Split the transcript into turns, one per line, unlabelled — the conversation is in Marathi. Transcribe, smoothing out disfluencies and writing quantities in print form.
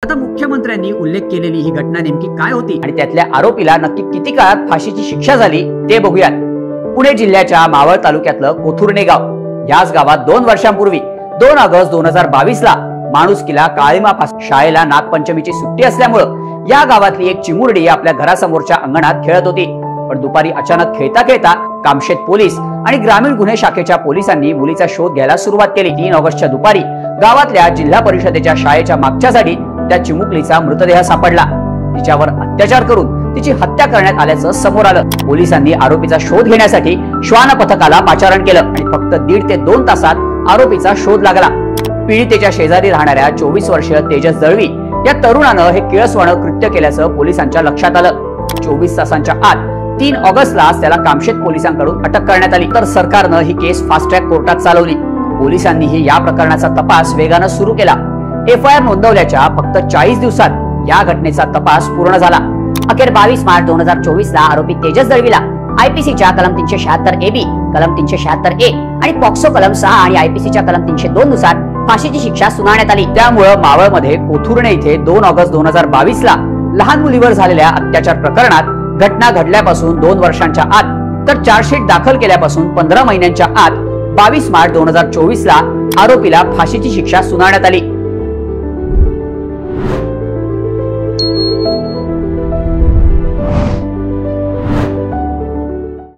आता मुख्यमंत्र्यांनी उल्लेख केलेली ही घटना नेमकी काय होती
आणि त्यातल्या आरोपीला नक्की किती काळात फाशीची शिक्षा झाली ते बघूयात। पुणे जिल्ह्याच्या मावळ तालुक्यातलं कोथुर्णे गाव, याच गावात 2 वर्षांपूर्वी 2 ऑगस्ट 2022 ला माणुसकीला काळीमा फास शाळेला नागपंचमीची सुट्टी असल्यामुळे या गावातली एक चिमुरडी आपल्या घरासमोरच्या अंगणात खेळत होती। पण दुपारी अचानक खेळता खेळता कामशेत पोलीस आणि ग्रामीण गुन्हे शाखेच्या पोलिसांनी मुलीचा शोध घ्यायला सुरुवात केली। 3 ऑगस्टच्या दुपारी गावातल्या जिल्हा परिषदेच्या शाळेच्या मागच्या साईडीत त्या चिमुकलीचा मृतदेह सापडला। तिच्यावर अत्याचार करून तिची हत्या करण्यात आल्याचं समोर आलं। पोलिसांनी आरोपीचा शोध घेण्यासाठी श्वान पथकाला पाचारण केलं आणि फक्त 1.5 ते 2 तासात आरोपीचा शोध लागला। पीडितेच्या शेजारी राहणाऱ्या 24 वर्षीय तेजस दळवी या तरुणानं हे किळसवाणं कृत्य केल्याचं पोलिसांच्या लक्षात आलं। 24 तासांच्या आत 3 ऑगस्टला त्याला कामशेत पोलिसांकडून अटक करण्यात आली। तर सरकारनं ही केस फास्ट ट्रॅक कोर्टात चालवली। पोलिसांनीही या प्रकरणाचा तपास वेगानं सुरू केला। एफआयआर नोंदवल्याच्या फक्त 40 दिवसात या घटनेचा तपास पूर्ण झाला।
अखेर 22 मार्च 2024 ला आरोपी तेजस दळवीला आयपीसीच्या कलम 376 ए बी, कलम 376 ए आणि पॉक्सो कलम 6 आणि आयपीसीच्या कलम 302 नुसार फाशीची शिक्षा सुनावण्यात आली।
त्यामुळे मावळमध्ये कोथुर्णे इथे 2 ऑगस्ट 2022 ला लहान मुलीवर झालेल्या अत्याचार प्रकरणात घटना घडल्यापासून 2 वर्षांच्या आत तर चार्जशीट दाखल केल्यापासून 15 महिन्यांच्या आत 22 मार्च 2024 ला आरोपीला फाशीची शिक्षा सुनावण्यात आली।